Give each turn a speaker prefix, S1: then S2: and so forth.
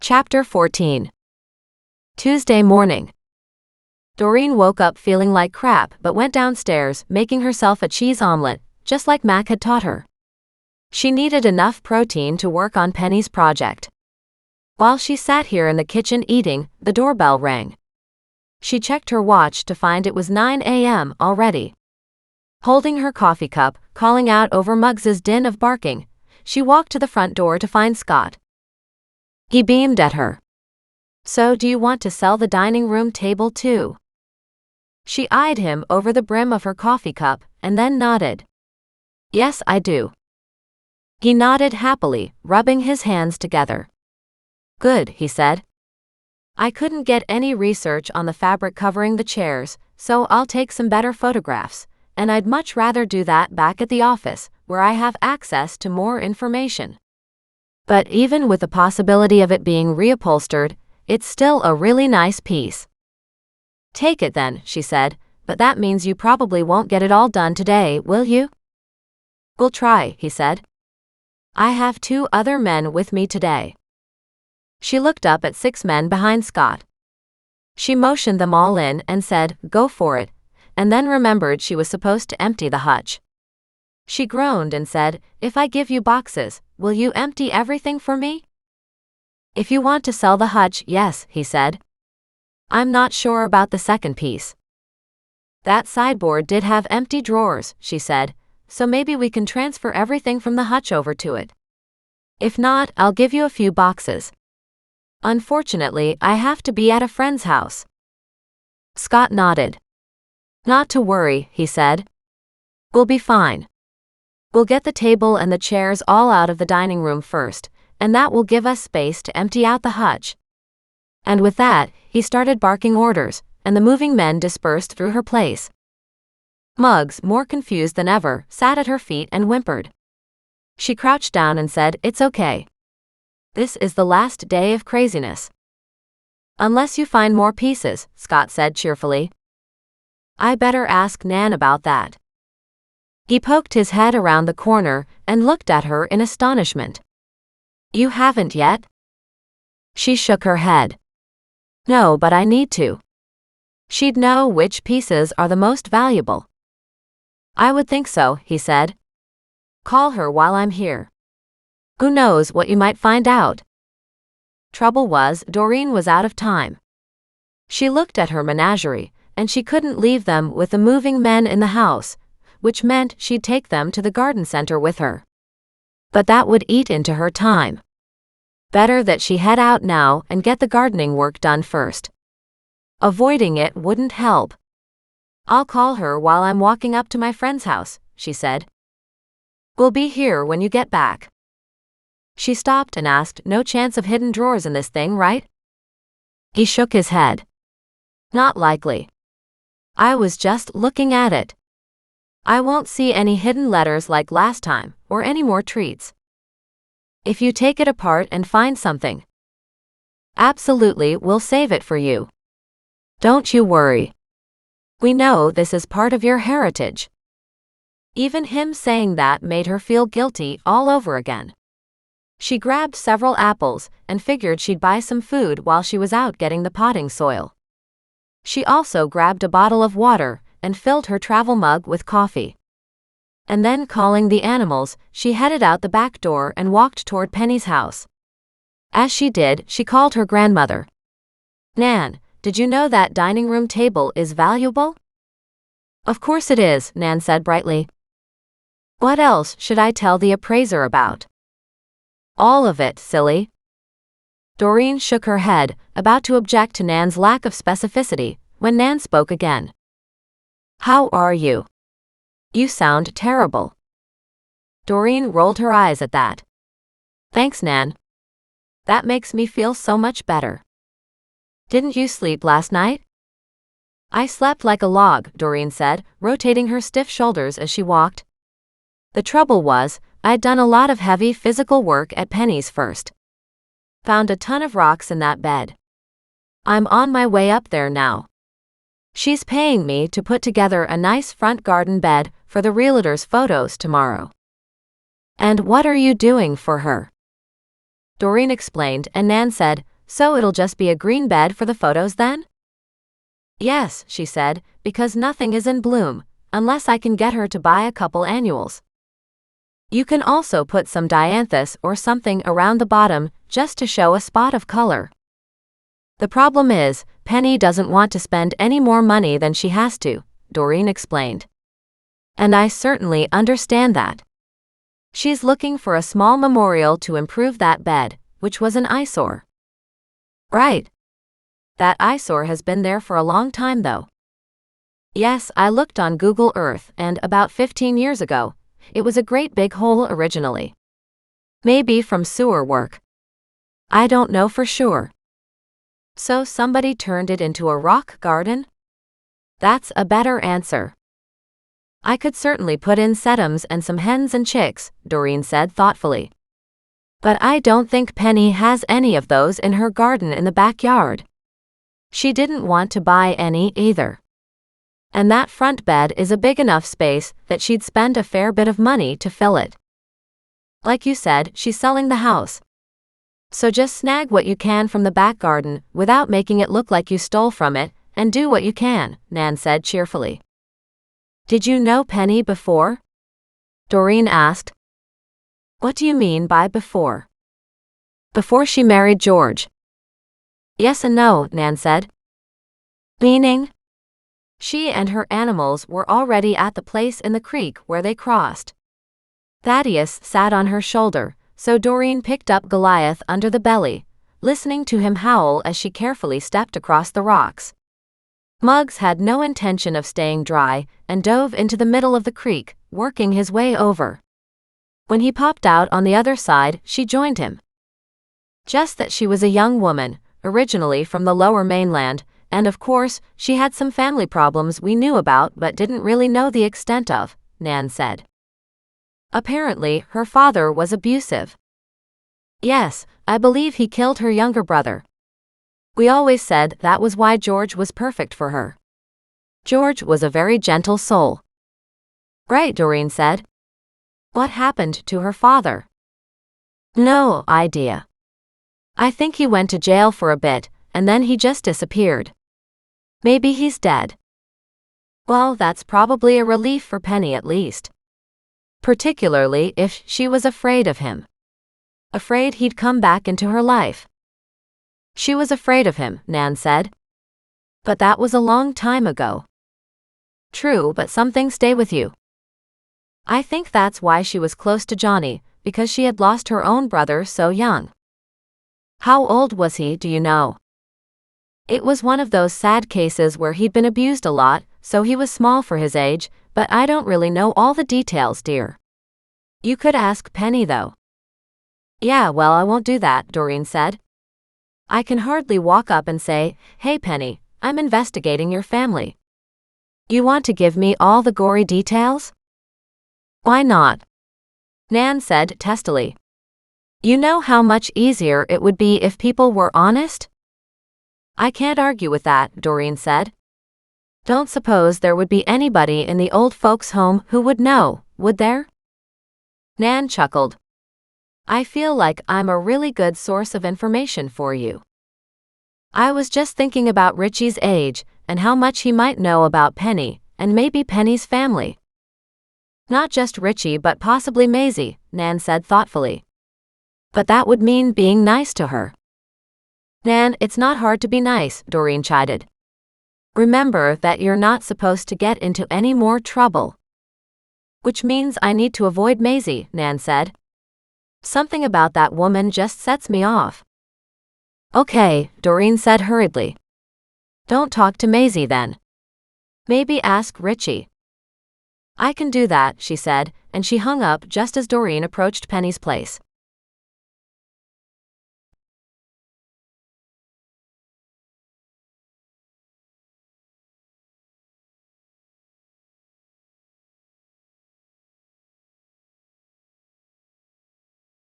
S1: Chapter 14. Tuesday morning. Doreen woke up feeling like crap but went downstairs, making herself a cheese omelet, just like Mac had taught her. She needed enough protein to work on Penny's project. While she sat here in the kitchen eating, the doorbell rang. She checked her watch to find it was 9 a.m. already. Holding her coffee cup, calling out over Muggs's din of barking, she walked to the front door to find Scott. He beamed at her. "So do you want to sell the dining room table too?" She eyed him over the brim of her coffee cup and then nodded. "Yes, I do." He nodded happily, rubbing his hands together. "Good," he said. "I couldn't get any research on the fabric covering the chairs, so I'll take some better photographs, and I'd much rather do that back at the office, where I have access to more information. But even with the possibility of it being reupholstered, it's still a really nice piece." "Take it then," she said, "but that means you probably won't get it all done today, will you?" "We'll try," he said. "I have 2 other men with me today." She looked up at 6 men behind Scott. She motioned them all in and said, "Go for it," and then remembered she was supposed to empty the hutch. She groaned and said, "If I give you boxes, will you empty everything for me?" "If you want to sell the hutch, yes," he said. "I'm not sure about the second piece." "That sideboard did have empty drawers," she said, "so maybe we can transfer everything from the hutch over to it. If not, I'll give you a few boxes. Unfortunately, I have to be at a friend's house." Scott nodded. "Not to worry," he said. "We'll be fine. We'll get the table and the chairs all out of the dining room first, and that will give us space to empty out the hutch." And with that, he started barking orders, and the moving men dispersed through her place. Muggs, more confused than ever, sat at her feet and whimpered. She crouched down and said, "It's okay. This is the last day of craziness." "Unless you find more pieces," Scott said cheerfully. "I better ask Nan about that." He poked his head around the corner and looked at her in astonishment. "You haven't yet?" She shook her head. "No, but I need to. She'd know which pieces are the most valuable." "I would think so," he said. "Call her while I'm here. Who knows what you might find out." Trouble was, Doreen was out of time. She looked at her menagerie, and she couldn't leave them with the moving men in the house, which meant she'd take them to the garden center with her. But that would eat into her time. Better that she head out now and get the gardening work done first. Avoiding it wouldn't help. "I'll call her while I'm walking up to my friend's house," she said. "We'll be here when you get back." She stopped and asked, "No chance of hidden drawers in this thing, right?" He shook his head. "Not likely. I was just looking at it. I won't see any hidden letters like last time, or any more treats. If you take it apart and find something, absolutely, we'll save it for you. Don't you worry. We know this is part of your heritage." Even him saying that made her feel guilty all over again. She grabbed several apples and figured she'd buy some food while she was out getting the potting soil. She also grabbed a bottle of water and filled her travel mug with coffee. And then, calling the animals, she headed out the back door and walked toward Penny's house. As she did, she called her grandmother. "Nan, did you know that dining room table is valuable?" "Of course it is," Nan said brightly. "What else should I tell the appraiser about?" "All of it, silly." Doreen shook her head, about to object to Nan's lack of specificity, when Nan spoke again. "How are you? You sound terrible." Doreen rolled her eyes at that. "Thanks, Nan. That makes me feel so much better." "Didn't you sleep last night?" "I slept like a log," Doreen said, rotating her stiff shoulders as she walked. "The trouble was, I'd done a lot of heavy physical work at Penny's first. Found a ton of rocks in that bed. I'm on my way up there now. She's paying me to put together a nice front garden bed for the realtor's photos tomorrow." "And what are you doing for her?" Doreen explained, and Nan said, So it'll just be a green bed for the photos then? Yes, she said, because nothing is in bloom, unless I can get her to buy a couple annuals. You can also put some dianthus or something around the bottom just to show a spot of color. The problem is, Penny doesn't want to spend any more money than she has to, Doreen explained. And I certainly understand that. She's looking for a small memorial to improve that bed, which was an eyesore. Right. That eyesore has been there for a long time though. Yes, I looked on Google Earth and about 15 years ago, it was a great big hole originally. Maybe from sewer work. I don't know for sure. So somebody turned it into a rock garden? That's a better answer. I could certainly put in sedums and some hens and chicks, Doreen said thoughtfully. But I don't think Penny has any of those in her garden in the backyard. She didn't want to buy any either. And that front bed is a big enough space that she'd spend a fair bit of money to fill it. Like you said, she's selling the house. So just snag what you can from the back garden without making it look like you stole from it, and do what you can, Nan said cheerfully. Did you know Penny before? Doreen asked. What do you mean by before? Before she married George. Yes and no, Nan said. Meaning? She and her animals were already at the place in the creek where they crossed. Thaddeus sat on her shoulder, so Doreen picked up Goliath under the belly, listening to him howl as she carefully stepped across the rocks. Muggs had no intention of staying dry and dove into the middle of the creek, working his way over. When he popped out on the other side, she joined him. Just that she was a young woman, originally from the lower mainland, and of course, she had some family problems we knew about but didn't really know the extent of, Nan said. Apparently, her father was abusive. Yes, I believe he killed her younger brother. We always said that was why George was perfect for her. George was a very gentle soul. Right, Doreen said. What happened to her father? No idea. I think he went to jail for a bit, and then he just disappeared. Maybe he's dead. Well, that's probably a relief for Penny at least. Particularly if she was afraid of him. Afraid he'd come back into her life. She was afraid of him, Nan said. But that was a long time ago. True, but some things stay with you. I think that's why she was close to Johnny, because she had lost her own brother so young. How old was he, do you know? It was one of those sad cases where he'd been abused a lot, so he was small for his age, but I don't really know all the details, dear. You could ask Penny though. Yeah, well, I won't do that, Doreen said. I can hardly walk up and say, hey Penny, I'm investigating your family. You want to give me all the gory details? Why not? Nan said testily. You know how much easier it would be if people were honest? I can't argue with that, Doreen said. Don't suppose there would be anybody in the old folks' home who would know, would there? Nan chuckled. I feel like I'm a really good source of information for you. I was just thinking about Richie's age and how much he might know about Penny and maybe Penny's family. Not just Richie but possibly Maisie, Nan said thoughtfully. But that would mean being nice to her. Nan, it's not hard to be nice, Doreen chided. Remember that you're not supposed to get into any more trouble. Which means I need to avoid Maisie, Nan said. Something about that woman just sets me off. Okay, Doreen said hurriedly. Don't talk to Maisie then. Maybe ask Richie. I can do that, she said, and she hung up just as Doreen approached Penny's place.